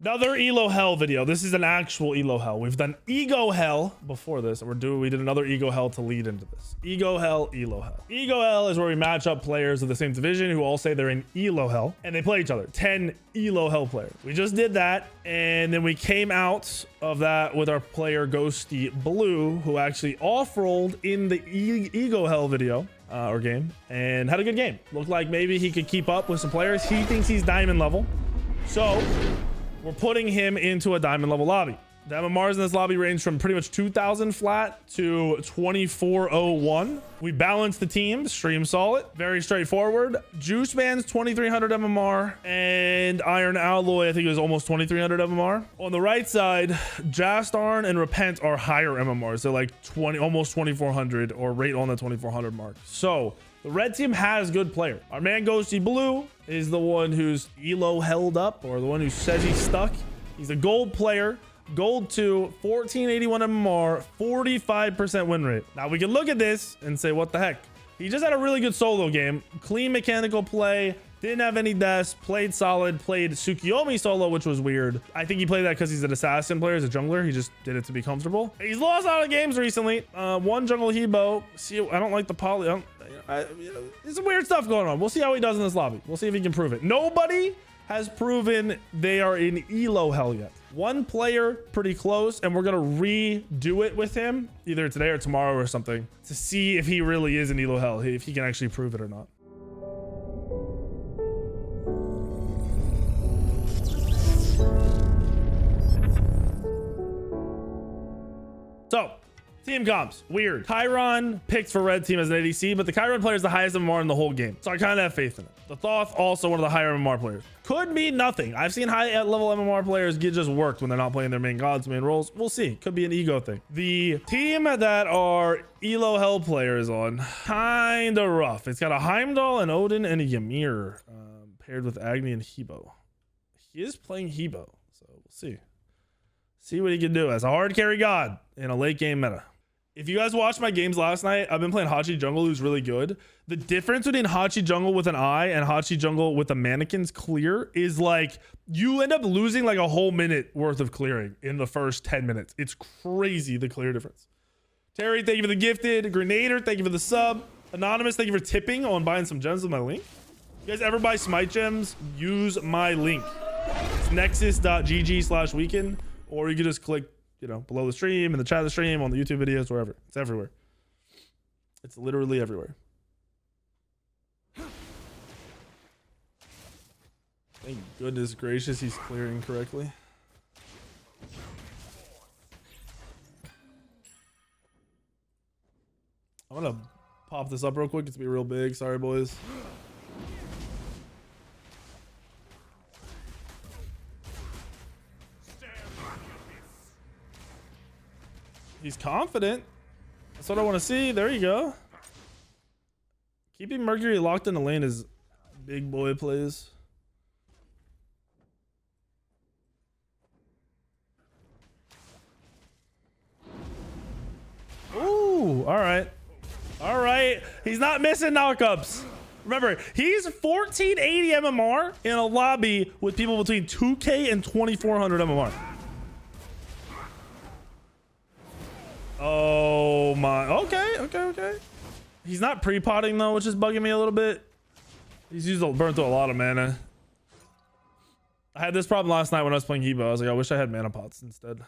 Another Elo Hell video. This is an actual Elo Hell. We've done Ego Hell before this, and we did another Ego Hell to lead into this. Ego Hell, Elo Hell. Ego Hell is where we match up players of the same division who all say they're in Elo Hell, and they play each other. 10 Elo Hell players. We just did that, and then we came out of that with our player Ghosty Blue, who actually off-rolled in the Ego Hell video. Or game, and had a good game. Looked like maybe he could keep up with some players. He thinks he's diamond level, so we're putting him into a diamond level lobby. The MMRs in this lobby range from pretty much 2,000 flat to 2401. We balanced the team, stream solid, very straightforward. Juice Man's 2300 MMR and Iron Alloy, I think it was almost 2300 MMR. On the right side, Jastarn and Repent are higher MMRs. They're like almost 2400 or right on the 2400 mark. So the red team has good players. Our man Ghosty Blue is the one who's Elo held up, or the one who says he's stuck. He's a gold player. Gold 2, 1481 MMR, 45% win rate. Now we can look at this and say, what the heck? He just had a really good solo game. Clean mechanical play. Didn't have any deaths. Played solid. Played Tsukiyomi solo, which was weird. I think he played that because he's an assassin player, as a jungler. He just did it to be comfortable. He's lost a lot of games recently. One jungle Hebo. See, I don't like the poly. There's some weird stuff going on. We'll see how he does in this lobby. We'll see if he can prove it. Nobody has proven they are in Elo Hell yet. One player pretty close, and we're gonna redo it with him either today or tomorrow or something to see if he really is in Elo Hell, if he can actually prove it or not. So team comps, weird. Chiron picked for red team as an ADC, but the Chiron player is the highest MMR in the whole game, so I kind of have faith in it. The Thoth, also one of the higher MMR players. Could mean nothing. I've seen high level MMR players get just worked when they're not playing their main gods, main roles. We'll see. Could be an ego thing. The team that our Elo Hell players on, kind of rough. It's got a Heimdall, and Odin, and a Ymir, paired with Agni and Hebo. He is playing Hebo, so we'll see. See what he can do as a hard carry god in a late game meta. If you guys watched my games last night, I've been playing Hachi Jungle, who's really good. The difference between Hachi Jungle with an eye and Hachi Jungle with the mannequins clear is like you end up losing like a whole minute worth of clearing in the first 10 minutes. It's crazy, the clear difference. Terry, thank you for the gifted. Grenader, thank you for the sub. Anonymous, thank you for tipping on buying some gems with my link. You guys ever buy Smite gems? Use my link. It's nexus.gg/weekend, or you can just click, you know, below the stream, in the chat of the stream, on the YouTube videos, wherever. It's everywhere. It's literally everywhere. Thank goodness gracious he's clearing correctly. I'm gonna pop this up real quick. It's gonna be real big. Sorry, boys. He's confident. That's what I want to see. There you go. Keeping Mercury locked in the lane is big boy plays. Ooh, all right. All right. He's not missing knockups. Remember, he's 1480 MMR in a lobby with people between 2K and 2400 MMR. Oh my, okay. He's not pre-potting though, which is bugging me a little bit. He's burned through a lot of mana. I had this problem last night when I was playing Hebo. I was like, I wish I had mana pots instead.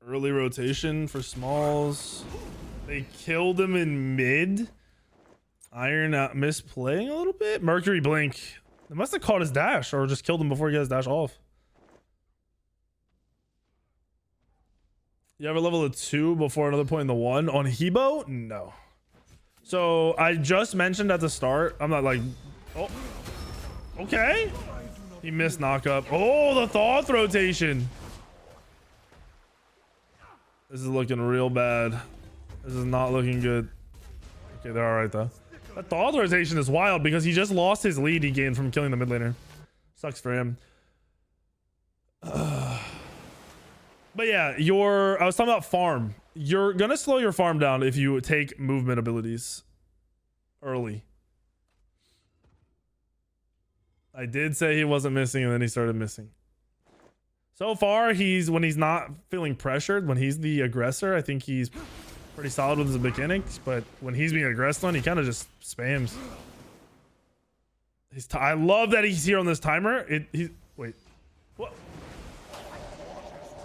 Early rotation for smalls. They killed him in mid. Iron misplaying a little bit. Mercury blink. They must have caught his dash or just killed him before he got his dash off. You have a level of 2 before another point in the 1 on Hebo? No. So I just mentioned at the start, I'm not like, oh, okay. He missed knockup. Oh, the Thoth rotation. This is looking real bad. This is not looking good. Okay, they're all right though. That Thoth rotation is wild because he just lost his lead he gained from killing the mid laner. Sucks for him. But yeah, I was talking about farm. You're gonna slow your farm down if you take movement abilities early. I did say he wasn't missing, and then he started missing. So far, when he's not feeling pressured, when he's the aggressor, I think he's pretty solid with his mechanics. But when he's being aggressed on, he kind of just spams. I love that he's here on this timer. Wait. What?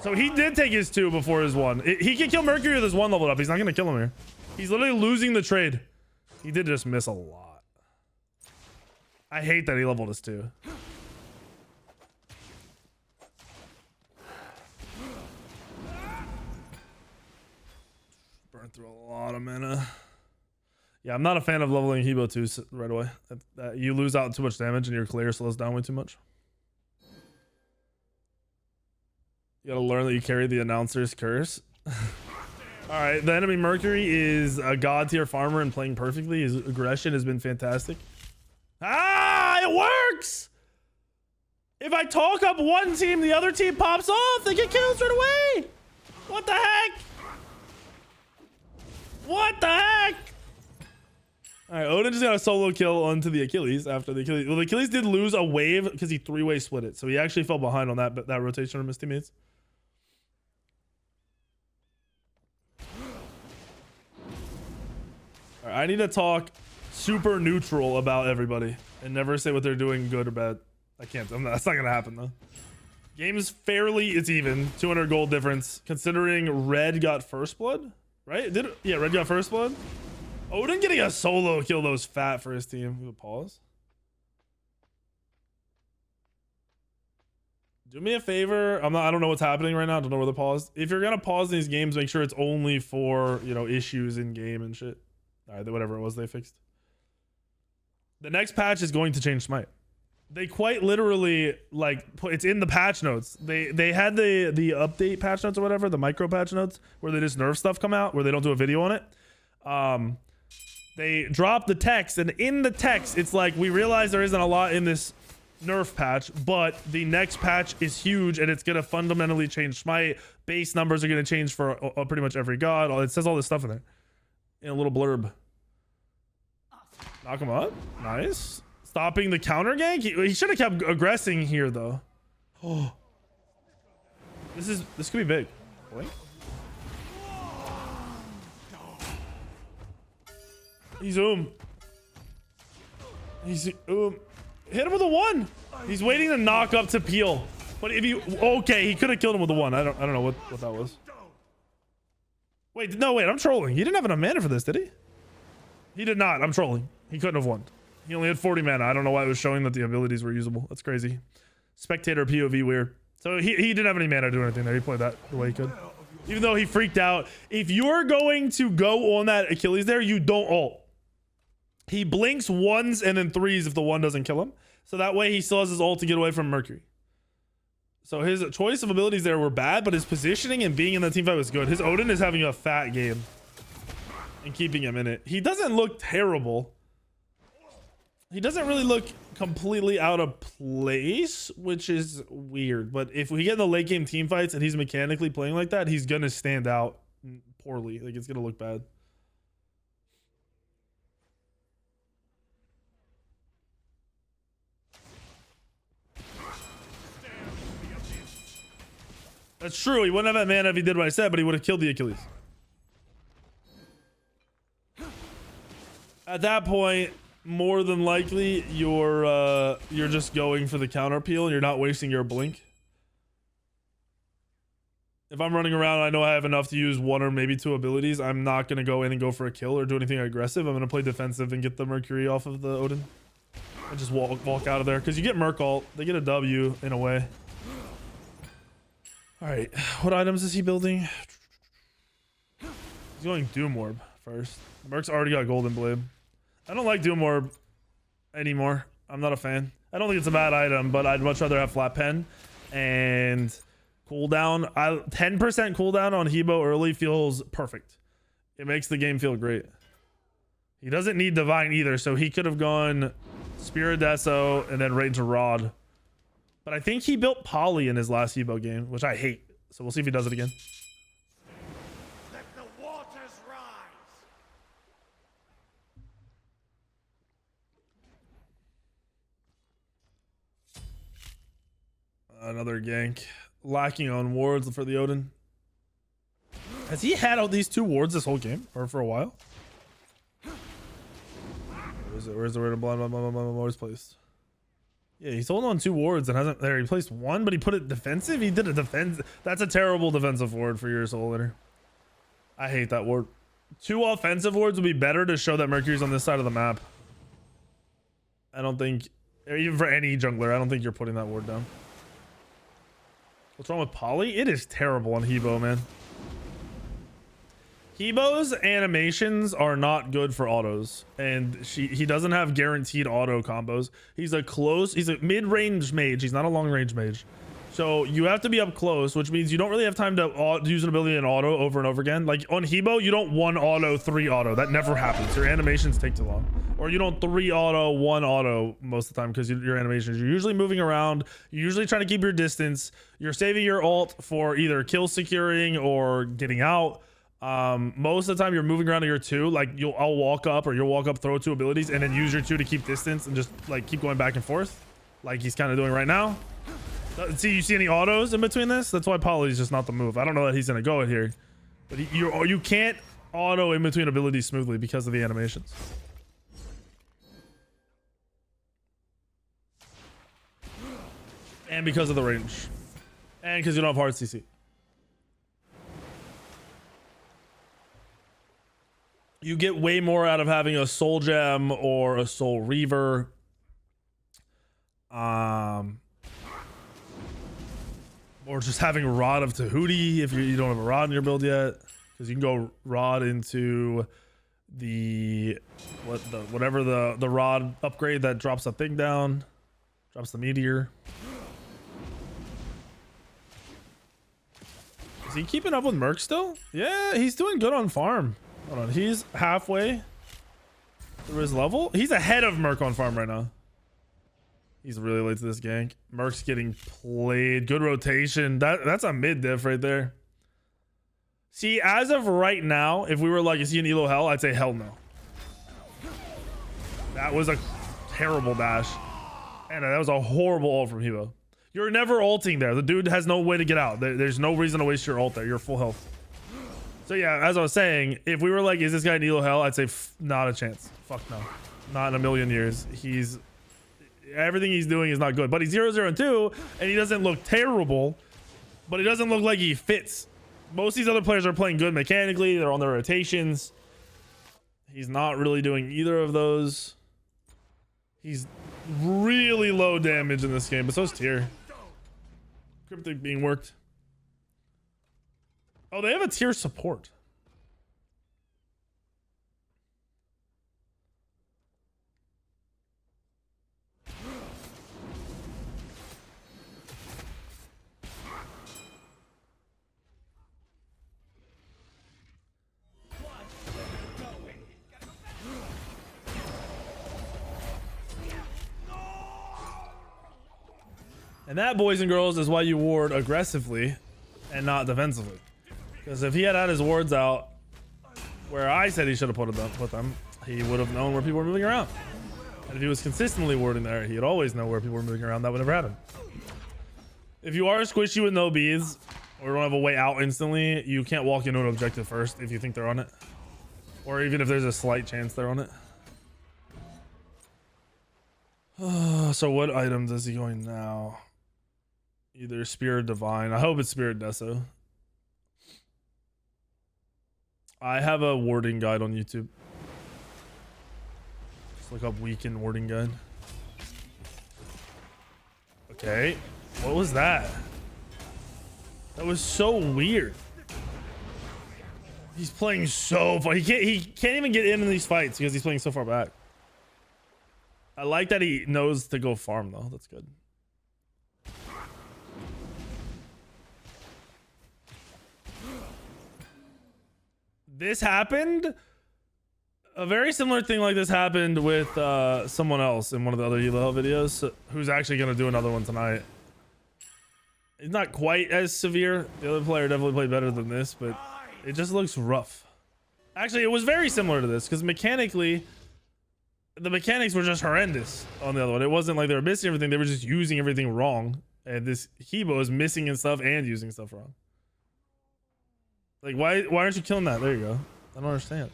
So he did take his 2 before his 1. He can kill Mercury with his 1 leveled up. He's not going to kill him here. He's literally losing the trade. He did just miss a lot. I hate that he leveled his 2. Burn through a lot of mana. Yeah, I'm not a fan of leveling Hebo 2 right away. You lose out too much damage and your clear slows down way too much. You gotta learn that you carry the announcer's curse. Alright, the enemy Mercury is a god tier farmer and playing perfectly. His aggression has been fantastic. Ah, it works! If I talk up one team, the other team pops off. They get killed straight away. What the heck? What the heck? All right, Odin just got a solo kill onto the Achilles after the Achilles. Well, the Achilles did lose a wave because he 3-way split it. So he actually fell behind on that rotation from his teammates. All right, I need to talk super neutral about everybody and never say what they're doing good or bad. I can't. That's not gonna happen though. Game's it's even. 200 gold difference considering red got first blood, right? Yeah, red got first blood. Odin getting a solo kill though is fat for his team. We would pause. Do me a favor. I don't know what's happening right now. I don't know where the pause. If you're gonna pause these games, make sure it's only for, you know, issues in game and shit. All right, whatever it was they fixed. The next patch is going to change Smite. They quite literally it's in the patch notes. They had the update patch notes or whatever, the micro patch notes where they just nerf stuff come out where they don't do a video on it. They drop the text, and in the text it's like, we realize there isn't a lot in this nerf patch, but the next patch is huge and it's gonna fundamentally change Smite. Base numbers are gonna change for pretty much every god. It says all this stuff in there in a little blurb. Knock him up. Nice. Stopping the counter gank. He should have kept aggressing here though. Oh, this could be big. Blink. He's hit him with a 1. He's waiting to knock up to peel. But if you okay, he could have killed him with a 1. I don't know what that was. Wait, no, wait, I'm trolling. He didn't have enough mana for this, did he? He did not. I'm trolling. He couldn't have won. He only had 40 mana. I don't know why it was showing that the abilities were usable. That's crazy. Spectator POV weird. So he didn't have any mana to do anything there. He played that the way he could. Even though he freaked out. If you're going to go on that Achilles there, you don't ult. He blinks 1s and then 3s if the 1 doesn't kill him. So that way he still has his ult to get away from Mercury. So his choice of abilities there were bad, but his positioning and being in the team fight was good. His Odin is having a fat game and keeping him in it. He doesn't look terrible. He doesn't really look completely out of place, which is weird. But if we get in the late game team fights and he's mechanically playing like that, he's going to stand out poorly. Like, it's going to look bad. That's true. He wouldn't have that mana if he did what I said, but he would have killed the Achilles. At that point, more than likely, you're just going for the counter peel and you're not wasting your blink. If I'm running around and I know I have enough to use 1 or maybe 2 abilities, I'm not going to go in and go for a kill or do anything aggressive. I'm going to play defensive and get the Mercury off of the Odin. And just walk out of there. Because you get Merc ult. They get a W in a way. Alright, what items is he building? He's going Doom Orb first. Merc's already got Golden Blade. I don't like Doom Orb anymore. I'm not a fan. I don't think it's a bad item, but I'd much rather have Flat Pen and cooldown. 10% cooldown on Hebo early feels perfect. It makes the game feel great. He doesn't need Divine either, so he could have gone Spirit Deso and then right into Rod. But I think he built Poly in his last Hebo game, which I hate. So we'll see if he does it again. Another gank. Lacking on wards for the Odin. Has he had all these 2 wards this whole game? Or for a while? Where's the word of blind wards placed? Yeah, he's holding on 2 wards and hasn't. There, he placed 1, but he put it defensive. He did a defense. That's a terrible defensive ward for your soul leader. I hate that ward. 2 offensive wards would be better to show that Mercury's on this side of the map. I don't think, even for any jungler, I don't think you're putting that ward down. What's wrong with Polly? It is terrible on Hebo, man. Hebo's animations are not good for autos, and he doesn't have guaranteed auto combos. He's a mid-range mage. He's not a long-range mage. So you have to be up close, which means you don't really have time to use an ability in auto over and over again. Like on Hebo, you don't 1 auto, 3 auto. That never happens. Your animations take too long. Or you don't 3 auto, 1 auto most of the time because your animations, you're usually moving around. You're usually trying to keep your distance. You're saving your ult for either kill securing or getting out. Most of the time you're moving around to your 2, like I'll walk up or you'll walk up, throw 2 abilities and then use your 2 to keep distance and just like keep going back and forth like he's kind of doing right now. See, you see any autos in between this? That's why Poly's just not the move. I don't know that he's gonna go it here, but you can't auto in between abilities smoothly because of the animations. And because of the range. And because you don't have hard CC. You get way more out of having a soul gem or a soul reaver. Or just having Rod of Tahuti if you don't have a Rod in your build yet. Because you can go Rod into the whatever the Rod upgrade that drops a thing down. Drops the meteor. Is he keeping up with Merc still? Yeah, he's doing good on farm. Hold on, he's halfway through his level. He's ahead of Merc on farm right now. He's really late to this gank. Merc's getting played. Good rotation. That's a mid diff right there. See, as of right now, if we were like, is he an elo hell? I'd say hell no. That was a terrible dash. And that was a horrible ult from Hebo. You're never ulting there. The dude has no way to get out. There's no reason to waste your ult there. You're full health. So yeah, as I was saying, if we were like, is this guy an elo hell? I'd say not a chance. Fuck no. Not in a million years. Everything he's doing is not good, but he's 0-0-2 and he doesn't look terrible, but he doesn't look like he fits. Most of these other players are playing good mechanically. They're on their rotations. He's not really doing either of those. He's really low damage in this game, but so is Tyr. Cryptic being worked. Oh, they have a Tyr support. And that, boys and girls, is why you ward aggressively and not defensively. Because if he had his wards out where I said he should have put them, he would have known where people were moving around. And if he was consistently warding there, he'd always know where people were moving around. That would never happen. If you are squishy with no beads or don't have a way out instantly, you can't walk into an objective first if you think they're on it. Or even if there's a slight chance they're on it. So what items is he going now? Either Spirit Divine. I hope it's Spirit Deso. I have a warding guide on YouTube. Just look up weekend warding guide. Okay. What was that? That was so weird. He's playing so far. He can't even get in these fights because he's playing so far back. I like that he knows to go farm though. That's good. This happened. A very similar thing like this happened with someone else in one of the other elo videos, who's actually going to do another one tonight. It's not quite as severe. The other player definitely played better than this, but it just looks rough. Actually, it was very similar to this because mechanically, the mechanics were just horrendous on the other one. It wasn't like they were missing everything. They were just using everything wrong. And this Hebo is missing and stuff and using stuff wrong. Like, why aren't you killing that? There you go. I don't understand.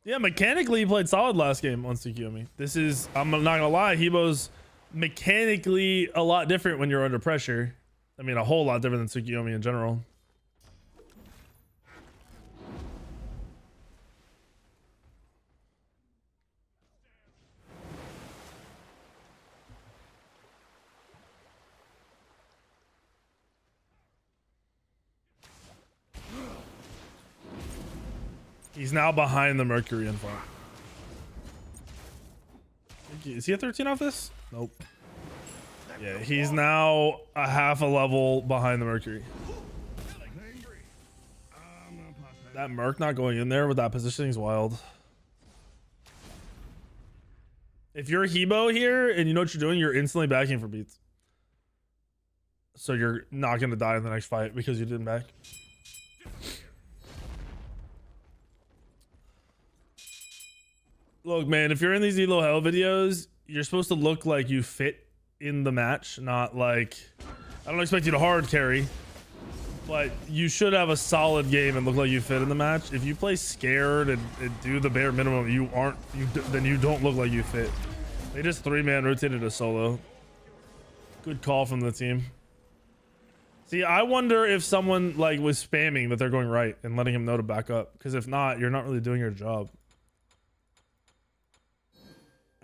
Yeah, mechanically he played solid last game on Tsukiyomi. This is, I'm not gonna lie, Hebo's mechanically a lot different when you're under pressure. I mean, a whole lot different than Tsukiyomi in general. He's now behind the Mercury in front. Is he at 13 off this? Nope. Yeah, he's now a half a level behind the Mercury. That Merc not going in there with that positioning is wild. If you're Hebo here and you know what you're doing, you're instantly backing for beats. So you're not going to die in the next fight because you didn't back. Look, man, if you're in these Elo Hell videos, you're supposed to look like you fit in the match, not like... I don't expect you to hard carry, but you should have a solid game and look like you fit in the match. If you play scared and do the bare minimum, then you don't look like you fit. They just 3-man rotated a solo. Good call from the team. See, I wonder if someone like was spamming that they're going right and letting him know to back up, because if not, you're not really doing your job.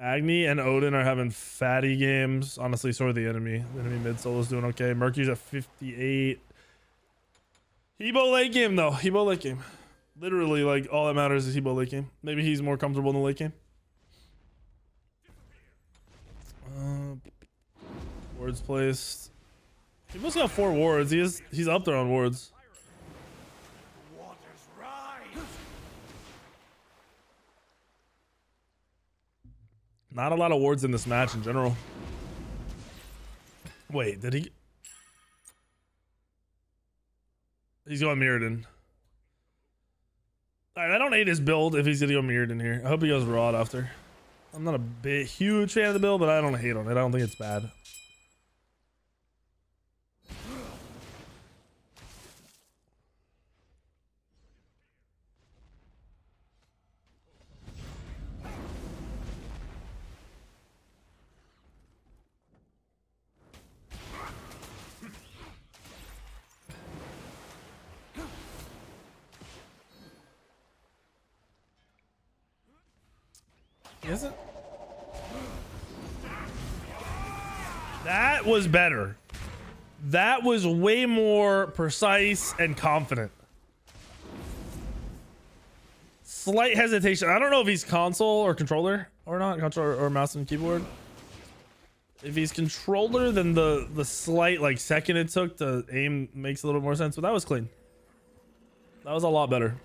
Agni and Odin are having fatty games. Honestly, so are the enemy. The enemy mid solo's doing okay. Mercury's at 58. Hebo late game though. Hebo late game. Literally, like, all that matters is Hebo late game. Maybe he's more comfortable in the late game. Wards placed. He must have 4 wards. He's up there on wards. Not a lot of wards in this match in general. Wait, did he? He's going Mirrodin. All right, I don't hate his build if he's gonna go Mirrodin here. I hope he goes Rod after. I'm not a huge fan of the build, but I don't hate on it. I don't think it's bad. Is it? That was better. That was way more precise and confident. Slight hesitation. I don't know if he's console or controller or not. Controller or mouse and keyboard. If he's controller, then the slight like second it took to aim makes a little more sense. But that was clean. That was a lot better.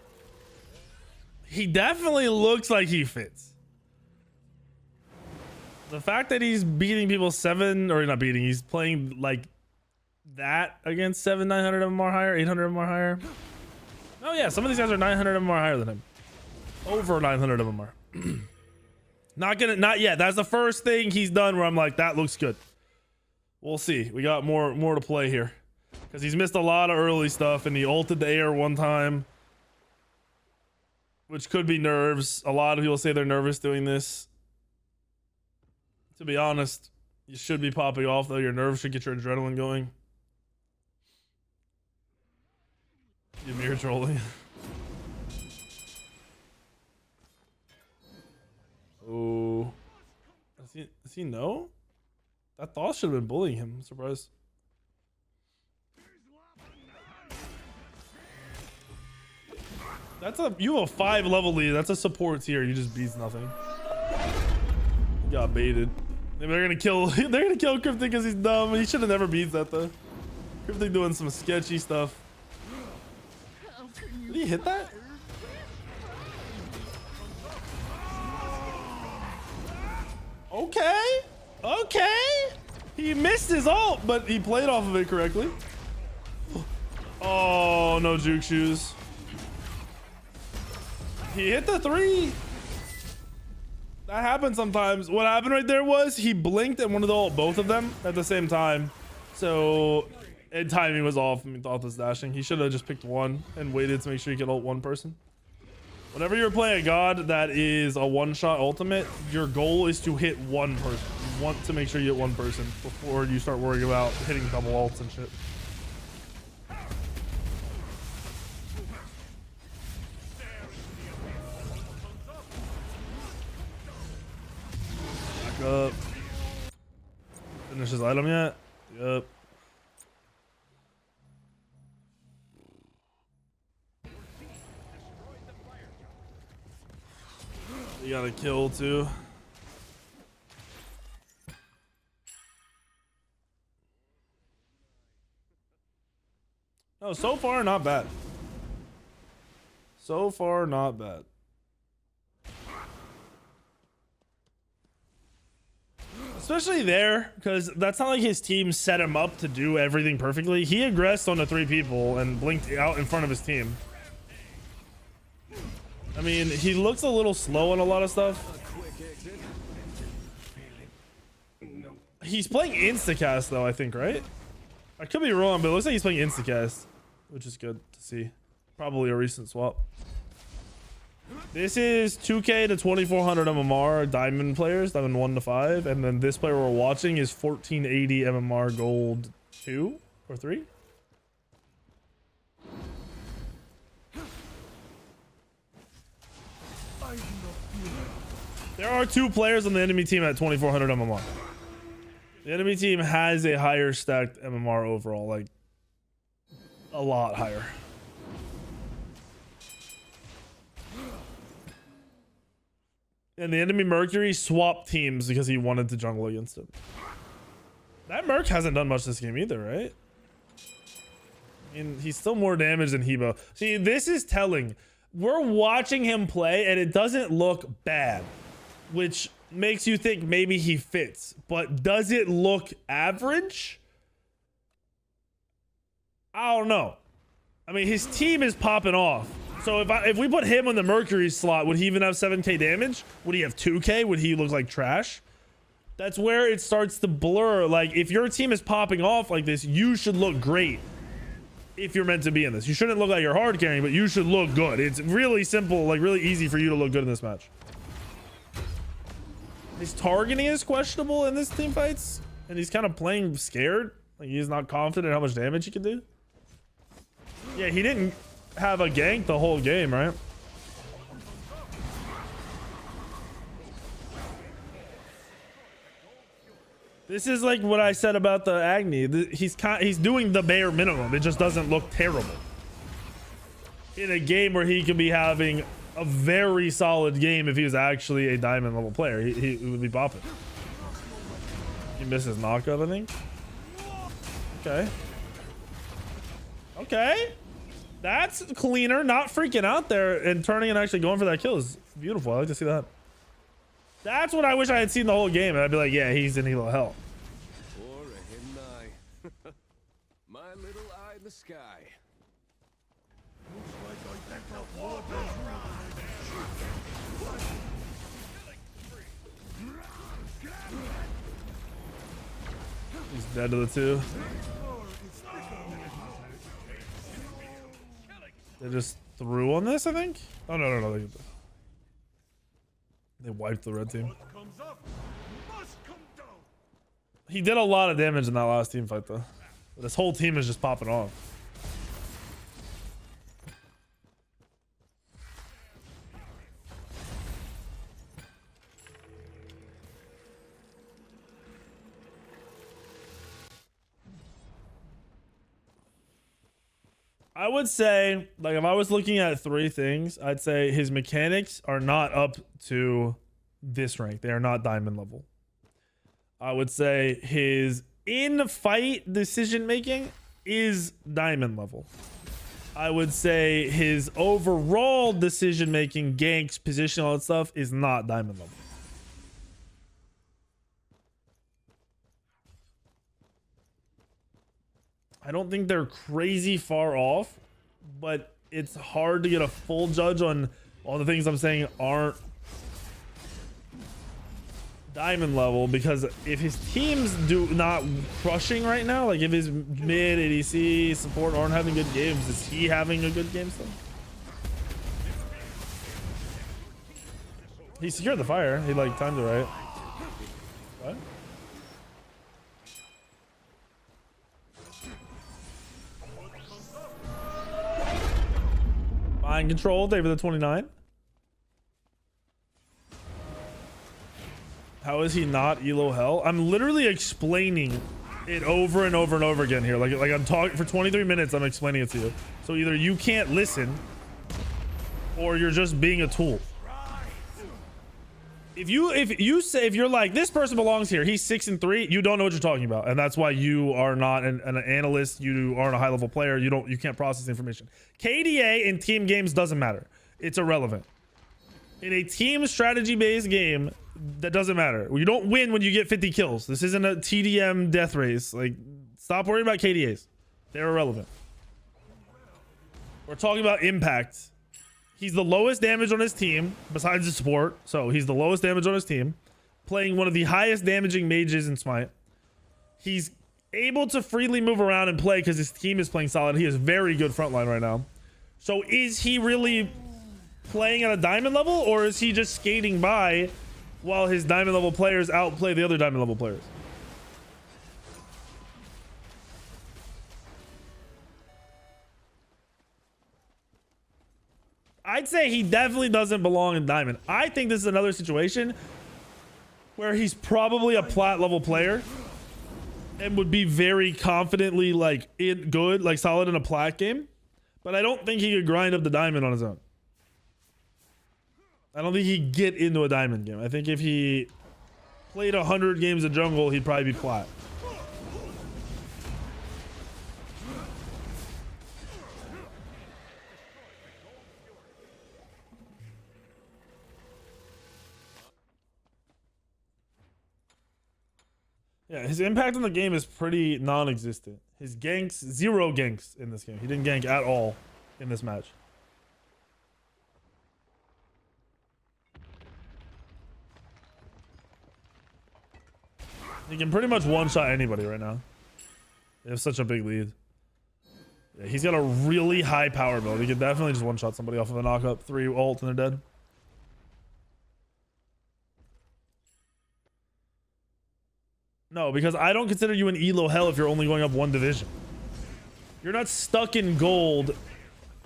He definitely looks like he fits. The fact that he's beating people 7 or not beating, he's playing like that against 900 of them or higher, 800 of them or higher. Oh yeah, some of these guys are 900 of them or higher than him. Over 900 of them are. Not yet. That's the first thing he's done where I'm like, that looks good. We'll see. We got more to play here because he's missed a lot of early stuff and he ulted the air one time, which could be nerves. A lot of people say they're nervous doing this. To be honest, you should be popping off though. Your nerves should get your adrenaline going. You mirror trolling. Oh, does he know? That thought should have been bullying him. I'm surprised. You have a 5 level lead. That's a support tier. You just beats nothing. You got baited. Maybe they're gonna kill Cryptic because he's dumb. He should have never beat that though. Cryptic doing some sketchy stuff. Did he hit that? Okay. Okay. He missed his ult, but he played off of it correctly. Oh, no juke shoes. He hit the 3. That happens sometimes. What happened right there was he blinked and wanted to ult both of them at the same time. So timing was off. I mean, thought was dashing. He should have just picked one and waited to make sure he could ult one person. Whenever you're playing a god that is a one-shot ultimate, your goal is to hit one person. You want to make sure you hit one person before you start worrying about hitting double ults and shit. Back up. Finish his item yet? Yep. You gotta kill too. No, so far not bad. So far not bad. Especially there, because that's not like his team set him up to do everything perfectly. He aggressed on the 3 people and blinked out in front of his team. I mean, he looks a little slow on a lot of stuff. He's playing Instacast though, I think, right? I could be wrong, but it looks like he's playing Instacast, which is good to see. Probably a recent swap. This is 2K to 2400 MMR diamond players, diamond 1 to 5, and then this player we're watching is 1480 MMR gold 2 or 3. There are 2 players on the enemy team at 2400 MMR. The enemy team has a higher stacked MMR overall, like a lot higher. And the enemy Mercury swapped teams because he wanted to jungle against him. That Merc hasn't done much this game either, right? I mean, he's still more damage than Hebo. See, this is telling. We're watching him play and it doesn't look bad, which makes you think maybe he fits, but does it look average? I don't know. I mean, his team is popping off. So if we put him on the Mercury slot, would he even have 7k damage? Would he have 2k? Would he look like trash? That's where it starts to blur. Like, if your team is popping off like this, you should look great. If you're meant to be in this, you shouldn't look like you're hard carrying, but you should look good. It's really simple, like really easy for you to look good in this match. His targeting is questionable in this team fights, and he's kind of playing scared. Like, he's not confident in how much damage he can do. Yeah, he didn't have a gank the whole game, right? This is like what I said about the Agni. He's doing the bare minimum. It just doesn't look terrible. In a game where he could be having a very solid game if he was actually a diamond level player, he would be bopping. He misses knockup, I think. Okay. Okay. That's cleaner. Not freaking out there and turning and actually going for that kill is beautiful. I like to see that. That's what I wish I had seen the whole game. And I'd be like, yeah, he's in Elo hell. My little eye in the sky. He's dead to the 2. They just threw on this, I think. Oh no. They wiped the red team. He did a lot of damage in that last team fight though. This whole team is just popping off. I would say, like, if I was looking at 3 things, I'd say his mechanics are not up to this rank. They are not diamond level. I would say his in-fight decision-making is diamond level. I would say his overall decision-making, ganks, position, all that stuff is not diamond level. I don't think they're crazy far off, but it's hard to get a full judge on all the things I'm saying aren't diamond level, because if his teams do not crushing right now, like if his mid ADC support aren't having good games, is he having a good game still? He secured the fire. He like timed it right. What? Mind control, David the 29. How is he not elo hell? I'm literally explaining it over and over and over again here. Like I'm talking for 23 minutes. I'm explaining it to you. So either you can't listen, or you're just being a tool. If you're like, this person belongs here, he's 6 and 3, you don't know what you're talking about, and that's why you are not an analyst. You aren't a high level player. You can't process information. KDA in team games doesn't matter. It's irrelevant. In a team strategy based game, that doesn't matter. You don't win when you get 50 kills. This isn't a TDM death race. Like, stop worrying about KDAs. They're irrelevant. We're talking about impact. He's the lowest damage on his team besides the support. So he's the lowest damage on his team, playing one of the highest damaging mages in Smite. He's able to freely move around and play because his team is playing solid. He is very good frontline right now. So is he really playing at a diamond level, or is he just skating by while his diamond level players outplay the other diamond level players? I'd say he definitely doesn't belong in diamond. I think this is another situation where he's probably a plat level player and would be very confidently like good, like solid in a plat game. But I don't think he could grind up the diamond on his own. I don't think he'd get into a diamond game. I think if he played 100 games of jungle, he'd probably be plat. Yeah, his impact on the game is pretty non-existent. His ganks, 0 ganks in this game. He didn't gank at all in this match. He can pretty much one-shot anybody right now. They have such a big lead. Yeah, he's got a really high power build. He could definitely just one-shot somebody off of a knock-up, 3 ult and they're dead. No, because I don't consider you an elo hell if you're only going up 1 division. You're not stuck in gold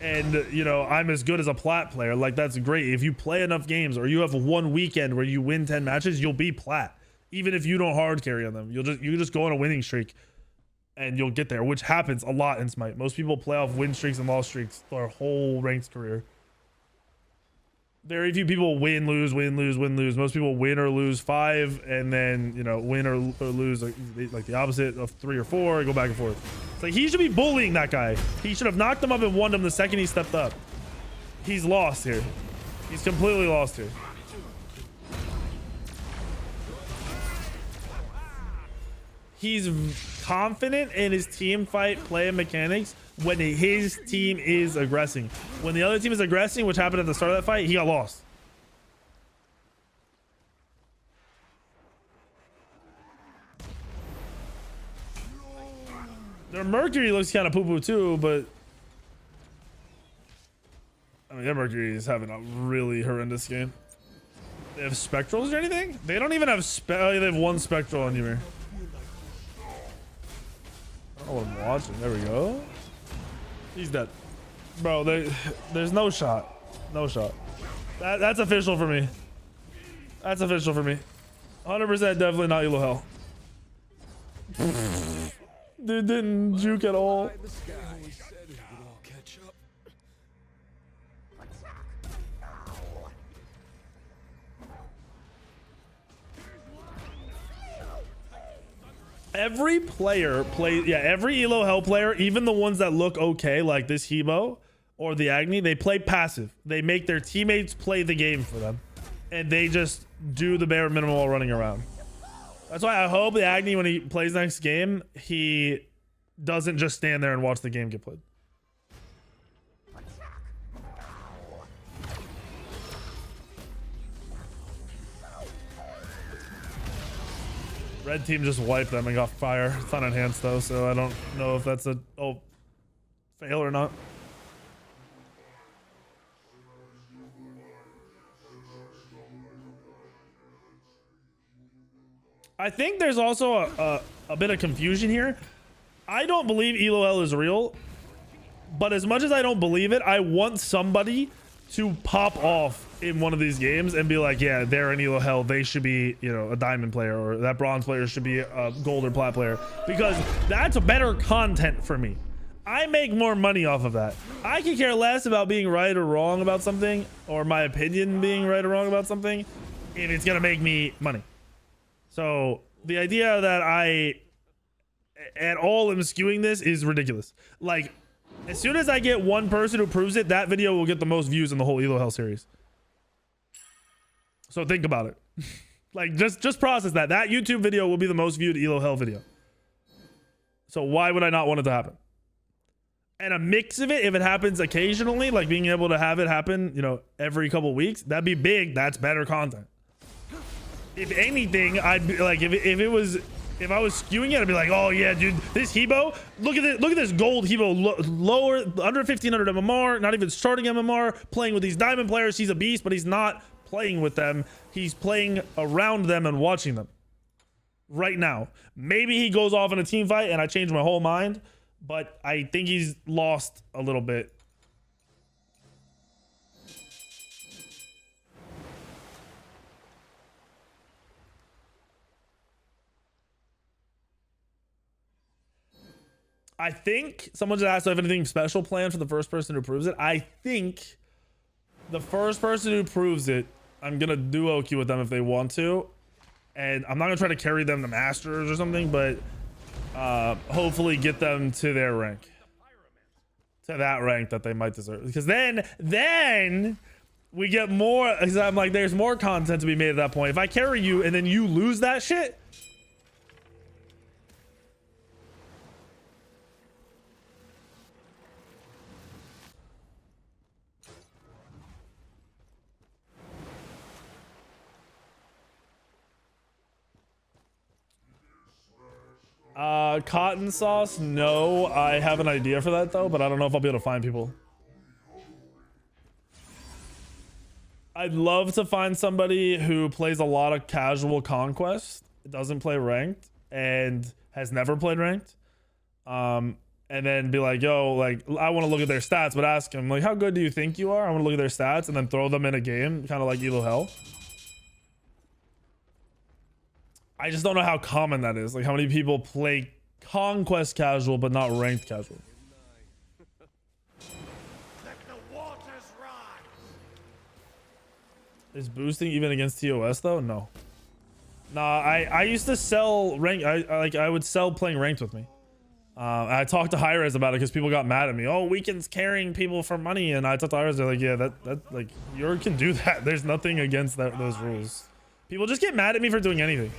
and, you know, I'm as good as a plat player. Like, that's great. If you play enough games or you have 1 weekend where you win 10 matches, you'll be plat. Even if you don't hard carry on them, you just go on a winning streak and you'll get there, which happens a lot in Smite. Most people play off win streaks and loss streaks their whole ranked career. Very few people win, lose, win, lose, win, lose. Most people win or lose 5 and then, you know, win or lose like the opposite of 3 or 4 and go back and forth. It's like, he should be bullying that guy. He should have knocked him up and won him the second he stepped up. He's lost here. He's completely lost here. He's confident in his team fight play and mechanics when his team is aggressing. When the other team is aggressing, which happened at the start of that fight, he got lost. Their Mercury looks kind of poo-poo too, but I mean, their Mercury is having a really horrendous game. They have Spectrals or anything? They don't even have they have 1 Spectral on Ymir. Oh, I'm watching. There we go. He's dead. Bro, there's no shot. No shot. That's official for me. That's official for me. 100% definitely not elo hell. Dude didn't juke at all. Every player plays, yeah, every elo hell player, even the ones that look okay, like this Hebo or the Agni, they play passive. They make their teammates play the game for them, and they just do the bare minimum while running around. That's why I hope the Agni, when he plays next game, he doesn't just stand there and watch the game get played. Red team just wiped them and got fire. It's not enhanced though, so I don't know if that's a fail or not. I think there's also a bit of confusion here. I don't believe ELOL is real, but as much as I don't believe it, I want somebody to pop off in one of these games and be like, yeah, they're in ELOL. They should be, you know, a diamond player, or that bronze player should be a gold or plat player, because that's better content for me. I make more money off of that. I can care less about being right or wrong about something, or my opinion being right or wrong about something, if it's gonna make me money. So the idea that I at all am skewing this is ridiculous. Like, as soon as I get one person who proves it, that video will get the most views in the whole ELOL series. So think about it. Like, just process that. That YouTube video will be the most viewed ELOL video. So why would I not want it to happen? And a mix of it, if it happens occasionally, like being able to have it happen, you know, every couple weeks, that'd be big. That's better content. If anything, I'd be like, if I was skewing it, I'd be like, oh yeah, dude, this Hebo, look at this gold Hebo, lower, under 1500 MMR, not even starting MMR, playing with these diamond players. He's a beast, but he's not playing with them. He's playing around them and watching them right now. Maybe he goes off in a team fight and I change my whole mind, but I think he's lost a little bit. I think someone just asked if I have anything special planned for the first person who proves it. I think the first person who proves it, I'm gonna duo queue with them if they want to, and I'm not gonna try to carry them to masters or something, but hopefully get them to their rank, to that rank that they might deserve, because then we get more, because I'm like, there's more content to be made at that point. If I carry you and then you lose that shit, cotton sauce, no. I have an idea for that though, but I don't know if I'll be able to find people. I'd love to find somebody who plays a lot of casual conquest, doesn't play ranked, and has never played ranked, and then be like, yo, like, I want to look at their stats, but ask him, like, how good do you think you are? I want to look at their stats and then throw them in a game, kind of like ELOL. I just don't know how common that is. Like, how many people play conquest casual but not ranked casual? Let the waters rise. Is boosting even against TOS though? No. Nah, I used to sell rank. I would sell playing ranked with me. I talked to Hi-Rez about it because people got mad at me. Oh, Weekend's carrying people for money, and I talked to Hi-Rez. They're like, yeah, that like, you can do that. There's nothing against those rules. People just get mad at me for doing anything.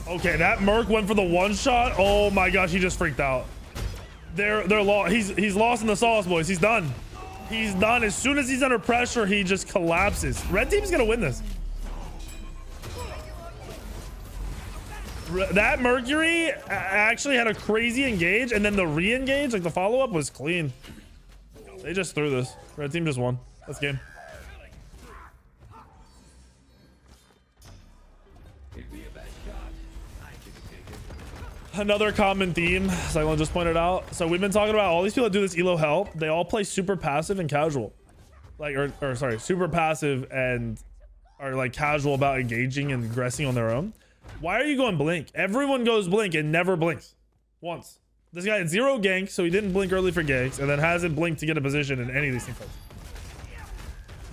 Okay, that Merc went for the one shot. Oh my gosh, he just freaked out. They're lost. He's lost in the sauce, boys. He's done. He's done. As soon as he's under pressure, he just collapses. Red team's gonna win this. That Mercury actually had a crazy engage, and then the re-engage, like the follow-up, was clean. They just threw this. Red team just won. That's game. Another common theme, Cyclone just pointed out. So we've been talking about all these people that do this ELOL. They all play super passive and casual, like, or sorry, super passive and are like casual about engaging and aggressing on their own. Why are you going blink? Everyone goes blink and never blinks once. This guy had 0 gank, so he didn't blink early for ganks, and then hasn't blinked to get a position in any of these team fights.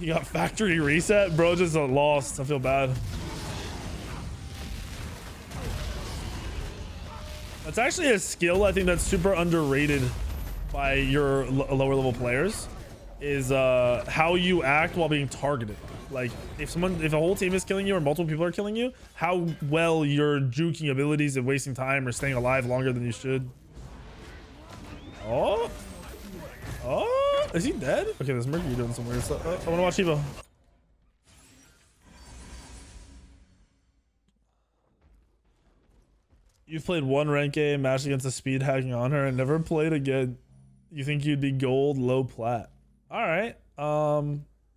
He got factory reset, bro. Just lost. I feel bad. That's actually a skill I think that's super underrated by your lower level players, is how you act while being targeted. Like, if a whole team is killing you or multiple people are killing you, how well your juking abilities and wasting time or staying alive longer than you should. Oh. Oh, is he dead? Okay, there's Mercury doing some weird stuff. I want to watch Evo. You've played one rank game, matched against a speed hacking on her, and never played again. You think you'd be gold, low plat. All right.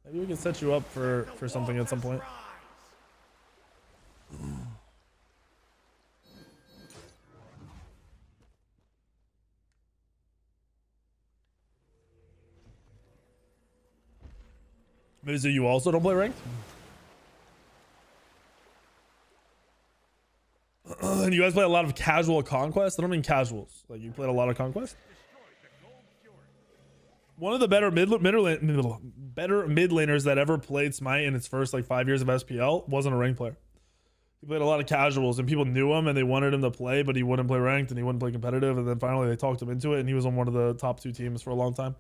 Maybe we can set you up for something at some point. Maybe so you also don't play ranked? And you guys play a lot of casual conquest? I don't mean casuals. Like, you played a lot of conquest? One of the better mid laners that ever played Smite in its first like 5 years of SPL wasn't a ranked player. He played a lot of casuals and people knew him and they wanted him to play, but he wouldn't play ranked and he wouldn't play competitive. And then finally they talked him into it and he was on one of the top 2 teams for a long time.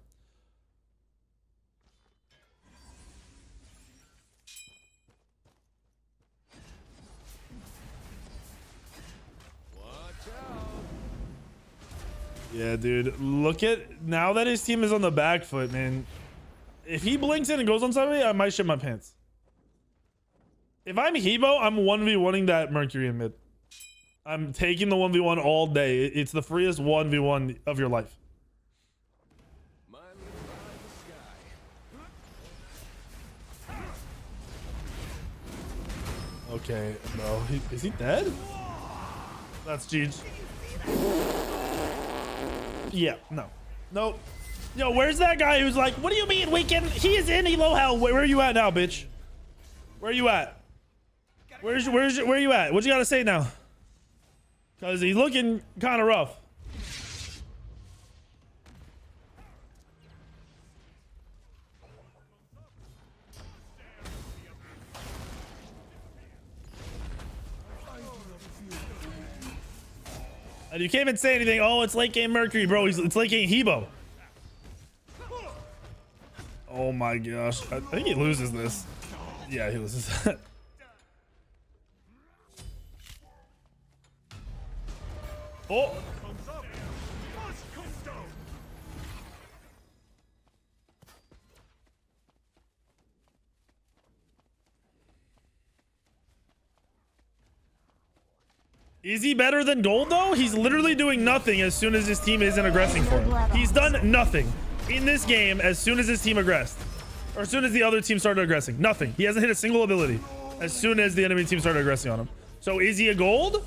Yeah, dude. Look at now that his team is on the back foot, man. If he blinks in and goes on somebody, I might shit my pants. If I'm Hebo, I'm 1v1ing that Mercury in mid. I'm taking the 1v1 all day. It's the freest 1v1 of your life. Okay, bro. Is he dead? That's Jeej. Yeah, no. Nope. Yo, where's that guy who's like, what do you mean weekend? He is in Elo hell. Where are you at now, bitch? Where are you at? Where are you at? What you gotta say now? Cause he's looking kind of rough. And you can't even say anything. Oh, it's late game Mercury, bro. It's late game Hebo. Oh my gosh. I think he loses this. Yeah, he loses that. Oh. Is he better than gold though? He's literally doing nothing as soon as his team isn't aggressing for him. He's done nothing in this game as soon as his team aggressed. Or as soon as the other team started aggressing. Nothing. He hasn't hit a single ability as soon as the enemy team started aggressing on him. So is he a gold?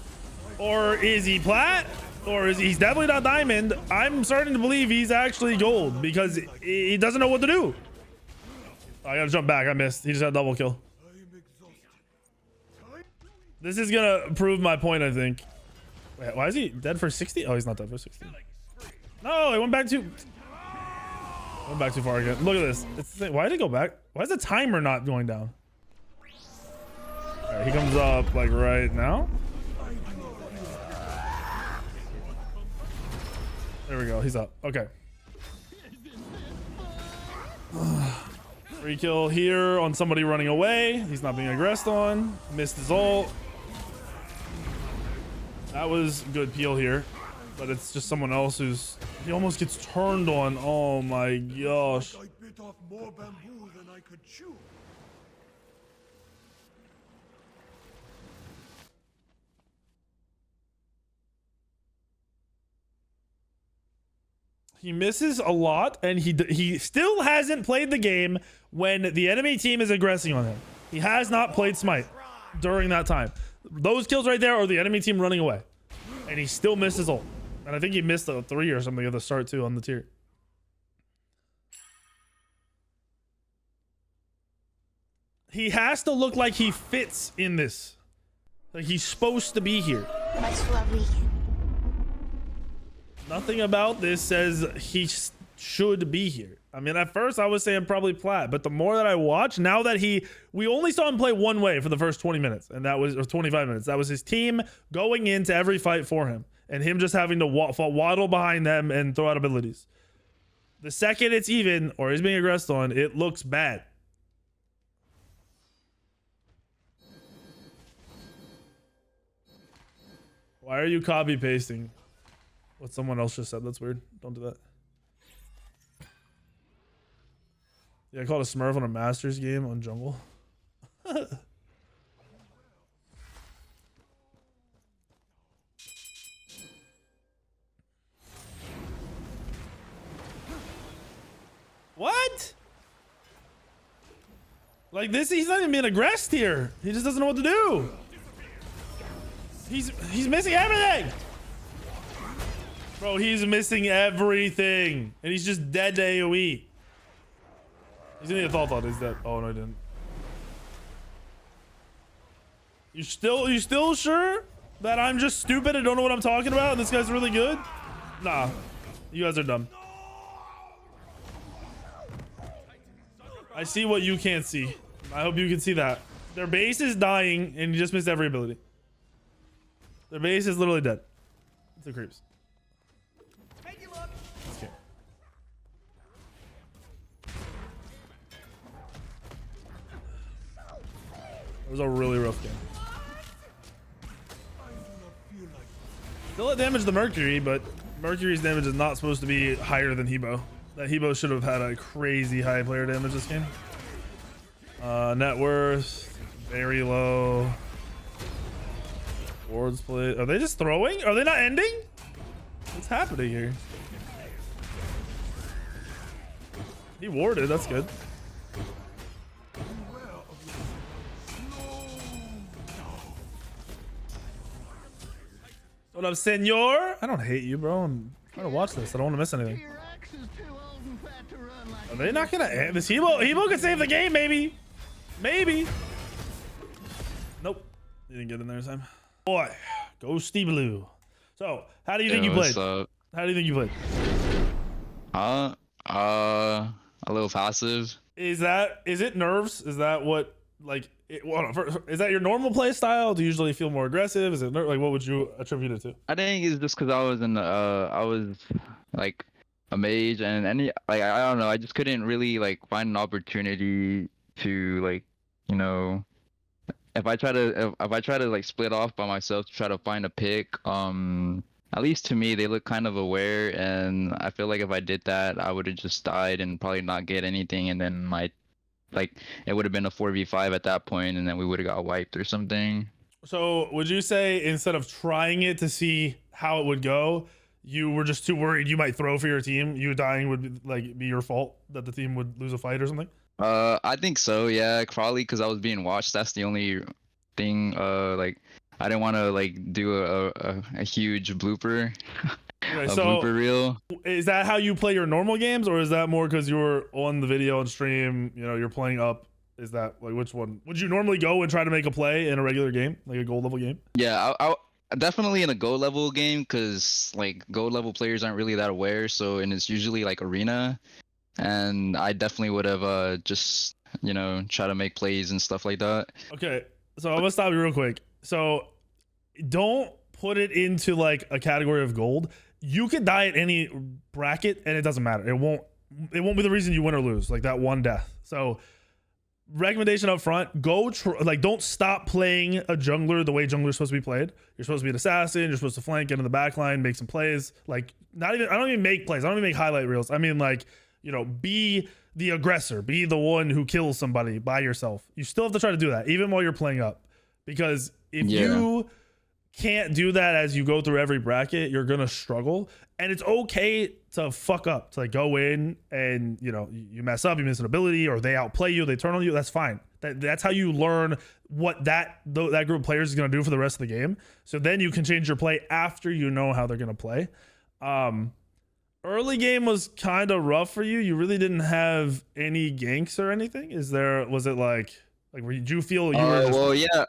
Or is he plat? Or is he's definitely not diamond? I'm starting to believe he's actually gold because he doesn't know what to do. Oh, I gotta jump back. I missed. He just had a double kill. This is gonna prove my point, I think. Wait, why is he dead for 60? Oh, he's not dead for 60. No, he went back too far again. Look at this. Why did it go back? Why is the timer not going down? All right, he comes up like right now. There we go. He's up. Okay. Free kill here on somebody running away. He's not being aggressed on. Missed his ult. That was good peel here, but it's just someone else who's he almost gets turned on. Oh my gosh. I bit off more bamboo than I could chew. He misses a lot, and he still hasn't played the game when the enemy team is aggressing on him. He has not played Smite during that time. Those kills right there are the enemy team running away. And he still missed his ult. And I think he missed a 3 or something at the start too on the tier. He has to look like he fits in this. Like he's supposed to be here. Nothing about this says he should be here. I mean, at first I was saying probably plat, but the more that I watch, now that we only saw him play one way for the first 20 minutes, and that was, or 25 minutes. That was his team going into every fight for him, and him just having to waddle behind them and throw out abilities. The second it's even, or he's being aggressed on, it looks bad. Why are you copy pasting what someone else just said? That's weird. Don't do that. Yeah, I called a Smurf on a Masters game on jungle. What? Like this, he's not even being aggressed here. He just doesn't know what to do. He's missing everything. Bro, he's missing everything. And he's just dead to AoE. He's gonna get a thought. He's dead. Oh no, he didn't. You still sure that I'm just stupid and don't know what I'm talking about and this guy's really good? Nah. You guys are dumb. I see what you can't see. I hope you can see that. Their base is dying and you just missed every ability. Their base is literally dead. It's the creeps. Okay. It was a really rough game. Still at damage the Mercury, but Mercury's damage is not supposed to be higher than Hebo. That Hebo should have had a crazy high player damage this game. Net worth, very low. Wards play. Are they just throwing? Are they not ending? What's happening here? He warded, that's good. What up, senor? I don't hate you, bro. I'm trying to watch this. I don't want to miss anything. Are they not gonna end this? Hebo could save the game, maybe. Maybe. Nope. He didn't get in there this time. Boy, Ghosty Blue. So, how do you think you played? How do you think you played? A little passive. Is it nerves? Is that what is that your normal play style? Do you usually feel more aggressive? Is it like what would you attribute it to? I think it's just because I was like a mage and I don't know, I just couldn't really like find an opportunity to like, you know, if I try to like split off by myself to try to find a pick, at least to me they look kind of aware, and I feel like if I did that I would have just died and probably not get anything, and then it would have been a 4v5 at that point, and then we would have got wiped or something. So would you say instead of trying it to see how it would go, you were just too worried you might throw for your team? You dying would be your fault, that the team would lose a fight or something? I think so, yeah, probably because I was being watched. That's the only thing. Like I didn't want to like do a huge blooper. Okay, a so blooper reel. Is that how you play your normal games, or is that more because you're on the video and stream, you know, you're playing up? Is that like, which one would you normally go and try to make a play in a regular game, like a gold level game? Yeah, I definitely in a gold level game, because like gold level players aren't really that aware, and it's usually like arena, and I definitely would have just, you know, try to make plays and stuff like that. Okay, so I'm gonna stop you real quick. So don't put it into like a category of gold. You could die at any bracket and it doesn't matter. It won't be the reason you win or lose, like that one death. So recommendation up front, don't stop playing a jungler the way jungler's supposed to be played. You're supposed to be an assassin, you're supposed to flank, get in the back line, make some plays. Like I don't even make plays. I don't even make highlight reels. I mean, like, you know, be the aggressor, be the one who kills somebody by yourself. You still have to try to do that even while you're playing up, because if you can't do that as you go through every bracket, you're gonna struggle. And it's okay to fuck up, to like go in and, you know, you mess up, you miss an ability, or they outplay you, they turn on you. That's fine. That's how you learn what that group of players is gonna do for the rest of the game. So then you can change your play after you know how they're gonna play. Early game was kind of rough for you. You really didn't have any ganks or anything. Was it like did you feel you were just... Well, yeah.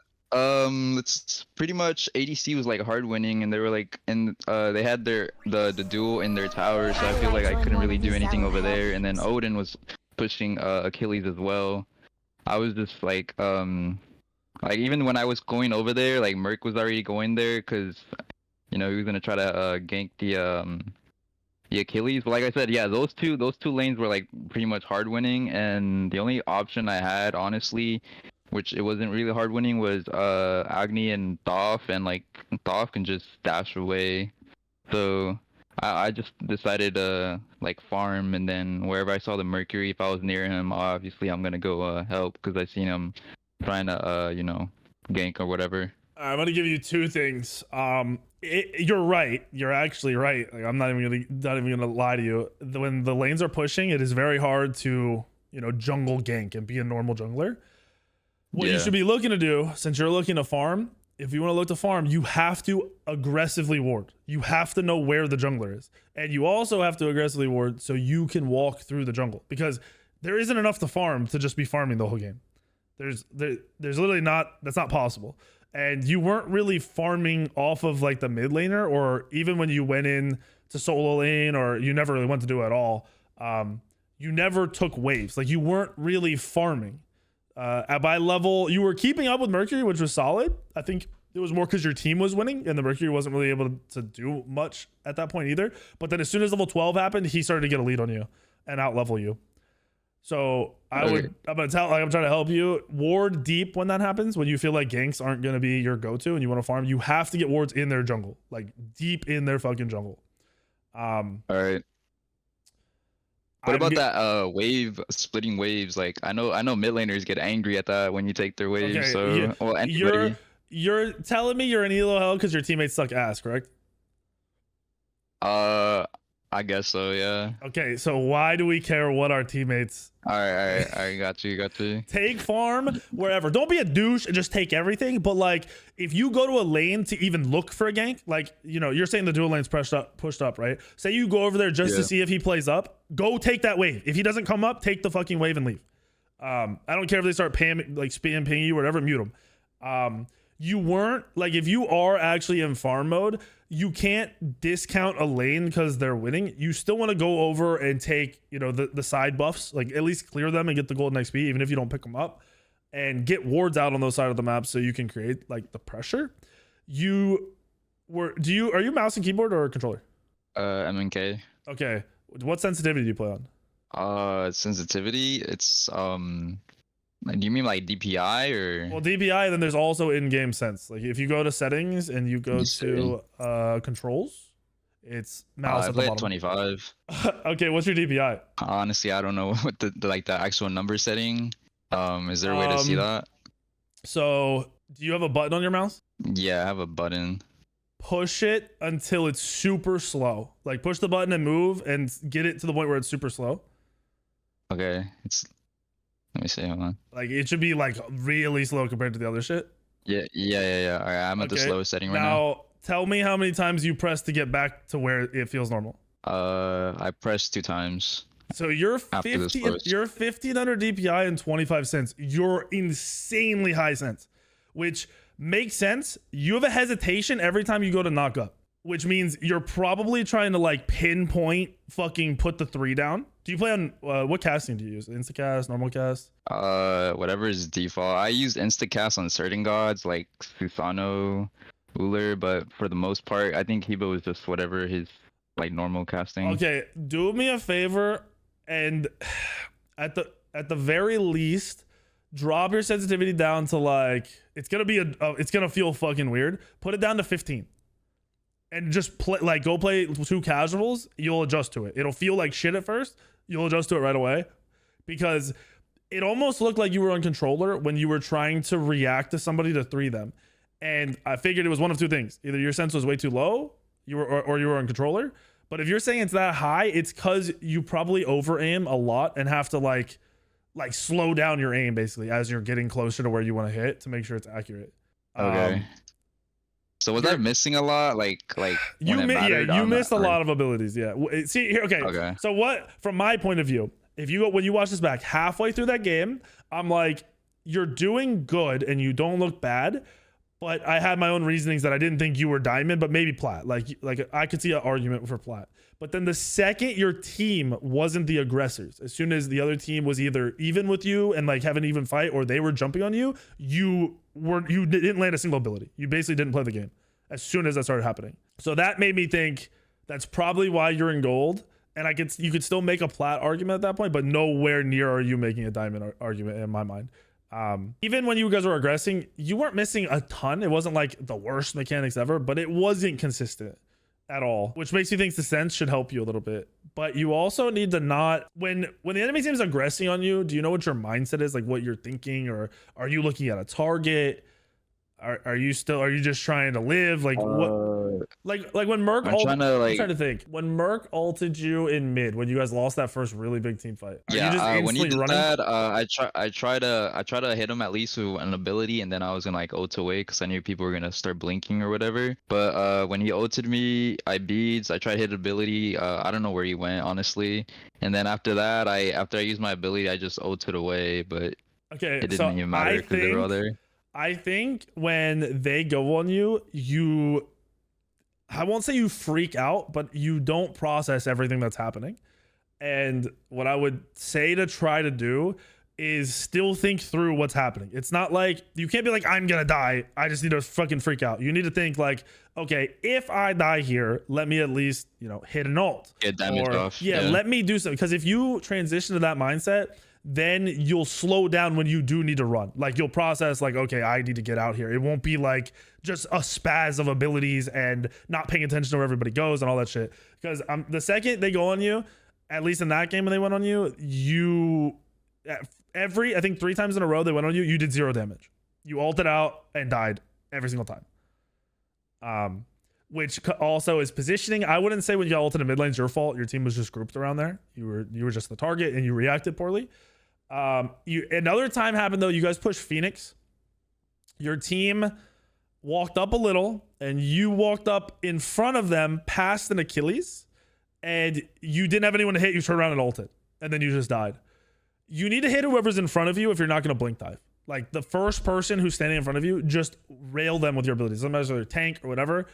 It's pretty much ADC was like hard winning, and they were like they had the duel in their tower, so I feel like I couldn't really do anything over there. And then Odin was pushing Achilles as well. I was just like even when I was going over there, like Merc was already going there because, you know, he was gonna try to gank the Achilles. But like I said, yeah, those two lanes were like pretty much hard winning, and the only option I had, honestly, which it wasn't really hard winning, was Agni and Thoth, and like Thoth can just dash away. So I just decided to like farm, and then wherever I saw the Mercury, if I was near him, obviously I'm gonna go help because I seen him trying to gank or whatever. I'm gonna give you two things. You're right. You're actually right. Like, I'm not even gonna lie to you. When the lanes are pushing, it is very hard to jungle gank and be a normal jungler. What you Yeah. should be looking to do, since you're looking to farm, if you want to look to farm, you have to aggressively ward. You have to know where the jungler is, and you also have to aggressively ward so you can walk through the jungle, because there isn't enough to farm to just be farming the whole game. There's literally not. That's not possible. And you weren't really farming off of like the mid laner, or even when you went in to solo lane, or you never really went to do it at all. You never took waves. Like, you weren't really farming. By level, you were keeping up with Mercury, which was solid. I think it was more because your team was winning, and the Mercury wasn't really able to do much at that point either. But then as soon as level 12 happened, he started to get a lead on you and out level you. So I'm trying to help you. Ward deep when that happens, when you feel like ganks aren't going to be your go-to and you want to farm, you have to get wards in their jungle, like deep in their fucking jungle. All right. What about that wave splitting waves? Like, I know mid laners get angry at that when you take their waves. Okay, So well, anybody. You're telling me you're an elo hell because your teammates suck ass, correct? I guess so, yeah. Okay, so why do we care what our teammates? All right, I got you. Take farm wherever. Don't be a douche and just take everything. But like, if you go to a lane to even look for a gank, like, you're saying the dual lane's pushed up, right? Say you go over there just to see if he plays up. Go take that wave. If he doesn't come up, take the fucking wave and leave. I don't care if they start spam pinging you or whatever, mute them. You weren't like, if you are actually in farm mode, you can't discount a lane because they're winning. You still want to go over and take, the side buffs, like at least clear them and get the golden XP, even if you don't pick them up, and get wards out on those side of the map so you can create like the pressure. Are you mouse and keyboard or controller? MNK. Okay. What sensitivity do you play on? Sensitivity. It's do you mean like DPI or? Well, DPI, then there's also in-game sense. Like, if you go to settings and you go to controls, it's mouse I at the play bottom. 25. Okay, what's your DPI? Honestly, I don't know what the actual number setting. Is there a way to see that? So, do you have a button on your mouse? Yeah, I have a button. Push it until it's super slow. Like, push the button and move and get it to the point where it's super slow. Okay, let me see. Hold on. Like, it should be like really slow compared to the other shit. Yeah. All right, I'm at the slowest setting right now. Now, tell me how many times you press to get back to where it feels normal. I pressed 2 times. So you're 1500 DPI and 25 cents. You're insanely high cents, which makes sense. You have a hesitation every time you go to knock up, which means you're probably trying to like pinpoint fucking put the 3 down. Do you play on what casting do you use? Instacast, normal cast? Whatever is default. I use Instacast on certain gods like Susano, Uller, but for the most part, I think Hebo is just whatever his like normal casting. Okay, do me a favor and at the very least, drop your sensitivity down to like, it's gonna feel fucking weird. Put it down to 15. And just play, like, go play 2 casuals. You'll adjust to it. It'll feel like shit at first. You'll adjust to it right away, because it almost looked like you were on controller when you were trying to react to somebody to 3 them. And I figured it was one of 2 things: either your sense was way too low, or you were on controller. But if you're saying it's that high, it's because you probably over aim a lot and have to like slow down your aim basically as you're getting closer to where you want to hit to make sure it's accurate. Okay. So was I missing a lot? Like you missed a lot of abilities. Yeah. See here. Okay. So what, from my point of view, when you watch this back halfway through that game, I'm like, you're doing good and you don't look bad, but I had my own reasonings that I didn't think you were diamond, but maybe plat. Like I could see an argument for plat. But then the second your team wasn't the aggressors, as soon as the other team was either even with you and like have an even fight, or they were jumping on you, you didn't land a single ability. You basically didn't play the game as soon as that started happening. So that made me think that's probably why you're in gold. And you could still make a plat argument at that point, but nowhere near are you making a diamond argument in my mind. Even when you guys were aggressing, you weren't missing a ton. It wasn't like the worst mechanics ever, but it wasn't consistent. at all, which makes me think the sense should help you a little bit. But you also need to not, when the enemy team is aggressing on you, do you know what your mindset is, like what you're thinking, or are you looking at a target? Are you just trying to live? Like what? Like when Merc, I'm trying to think. When Merc ulted you in mid, when you guys lost that first really big team fight, are yeah, you just when he instantly did running? that, I try to hit him at least with an ability, and then I was gonna like ult away because I knew people were gonna start blinking or whatever. But when he ulted me, I beads. I tried to hit ability. I don't know where he went honestly. And then after that, after I used my ability, I just ulted away. But Okay, it didn't so even matter because they were all there. I think when they go on you, I won't say you freak out, but you don't process everything that's happening. And what I would say to try to do is still think through what's happening. It's not like, you can't be like, I'm gonna die, I just need to fucking freak out. You need to think like, okay, if I die here, let me at least, hit an ult. Get damage off. Yeah, let me do something. Because if you transition to that mindset, then you'll slow down when you do need to run. Like you'll process like, okay, I need to get out here. It won't be like just a spaz of abilities and not paying attention to where everybody goes and all that shit. Because the second they go on you, at least in that game when they went on you, I think 3 times in a row they went on you, you did 0 damage. You ulted out and died every single time. Which also is positioning. I wouldn't say when you got ulted in mid lane's your fault. Your team was just grouped around there. You were just the target and you reacted poorly. Another time happened though, you guys pushed Phoenix. Your team walked up a little and you walked up in front of them past an Achilles and you didn't have anyone to hit. You turned around and ulted and then you just died. You need to hit whoever's in front of you if you're not going to blink dive. Like the first person who's standing in front of you, just rail them with your abilities. Doesn't matter if they're tank or whatever,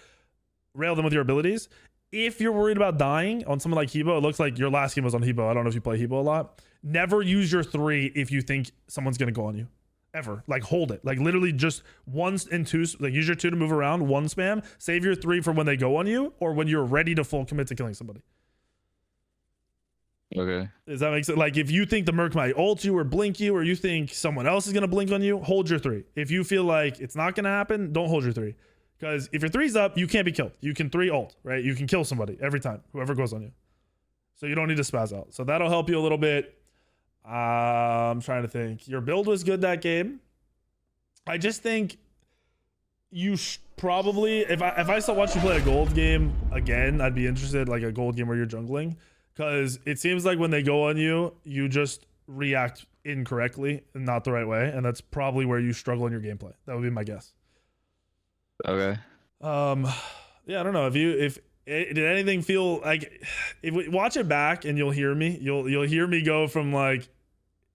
rail them with your abilities. If you're worried about dying on someone like Hebo, it looks like your last game was on Hebo. I don't know if you play Hebo a lot. Never use your 3 if you think someone's going to go on you. Ever. Like hold it. Like literally just 1 and 2. Like use your 2 to move around, 1 spam. Save your 3 for when they go on you or when you're ready to full commit to killing somebody. Okay. Does that make sense? Like if you think the Merc might ult you or blink you, or you think someone else is going to blink on you, hold your 3. If you feel like it's not going to happen, don't hold your 3. Because if your 3's up, you can't be killed. You can 3 ult, right? You can kill somebody every time, whoever goes on you. So you don't need to spaz out. So that'll help you a little bit. I'm trying to think. Your build was good that game. I just think you probably, if I still watch you play a gold game again, I'd be interested, like a gold game where you're jungling. Because it seems like when they go on you, you just react incorrectly and not the right way. And that's probably where you struggle in your gameplay. That would be my guess. Okay. Yeah, I don't know. Did anything feel like, if we watch it back and you'll hear me, you'll hear me go from like,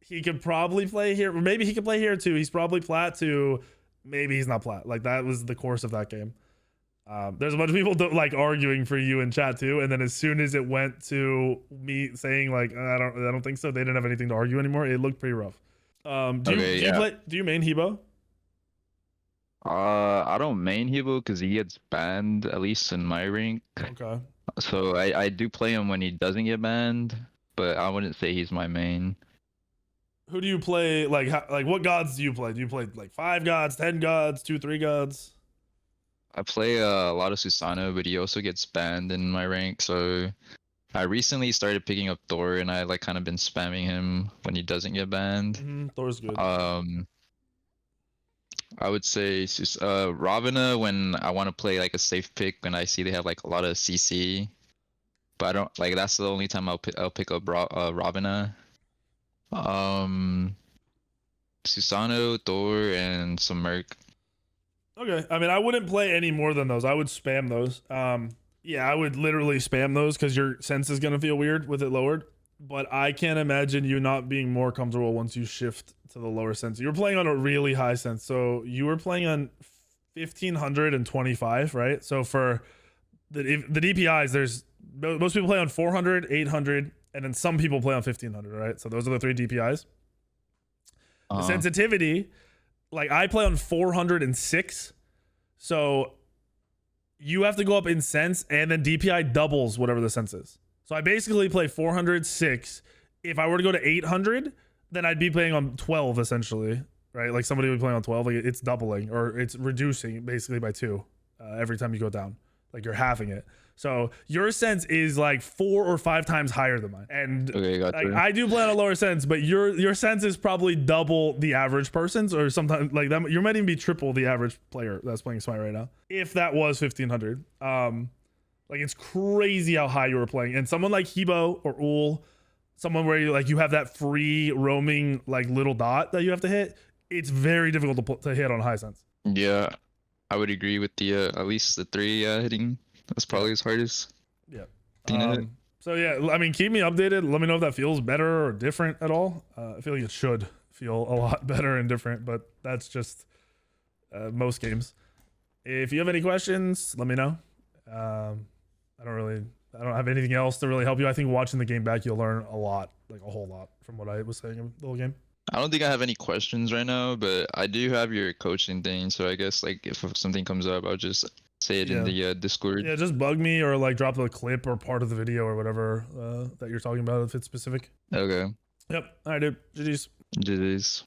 he could probably play here, or maybe he could play here too. He's probably plat to maybe he's not plat. Like that was the course of that game. There's a bunch of people like arguing for you in chat too, and then as soon as it went to me saying like I don't think so, they didn't have anything to argue anymore. It looked pretty rough. Do you main Hebo? I don't main Hebo because he gets banned, at least in my rank. Okay. So I do play him when he doesn't get banned, but I wouldn't say he's my main. Who do you play? Like what gods do you play? Do you play like 5 gods, 10 gods, 2, 3 gods? I play a lot of Susanoo, but he also gets banned in my rank. So I recently started picking up Thor, and I like kind of been spamming him when he doesn't get banned. Thor's good. I would say Ravana when I want to play like a safe pick when I see they have like a lot of CC, but I don't like. That's the only time I'll pick up Ravana. Susanoo, Thor, and some Merc. Okay, I mean, I wouldn't play any more than those. I would spam those. Yeah, I would literally spam those because your sense is gonna feel weird with it lowered. But I can't imagine you not being more comfortable once you shift to the lower sense. You were playing on a really high sense, so you were playing on 1525, right? So for the DPIs, there's most people play on 400, 800, and then some people play on 1500, right? So those are the 3 DPIs. The sensitivity, like I play on 406, so you have to go up in sense, and then DPI doubles whatever the sense is. So I basically play 406. If I were to go to 800, then I'd be playing on 12 essentially, right? Like somebody would be playing on 12, like it's doubling or it's reducing basically by 2 every time you go down. Like you're halving it. So your sense is like 4 or 5 times higher than mine. And Okay, gotcha. like, I do play on a lower sense, but your sense is probably double the average person's, or sometimes like that. You might even be triple the average player that's playing Smite right now. If that was 1500, like it's crazy how high you were playing. And someone like Hebo or Ul, someone where you have that free roaming like little dot that you have to hit. It's very difficult to hit on high sense. Yeah, I would agree with the at least the 3 hitting. That's probably his hardest. Yeah. thing to hit. So yeah, I mean, keep me updated. Let me know if that feels better or different at all. I feel like it should feel a lot better and different, but that's just most games. If you have any questions, let me know. I don't have anything else to really help you. I think watching the game back, you'll learn a lot, like a whole lot from what I was saying in the whole game. I don't think I have any questions right now, but I do have your coaching thing. So I guess like if something comes up, I'll just say it in the Discord. Yeah, just bug me or like drop the clip or part of the video or whatever that you're talking about if it's specific. Okay. Yep. All right, dude. GG's. GG's.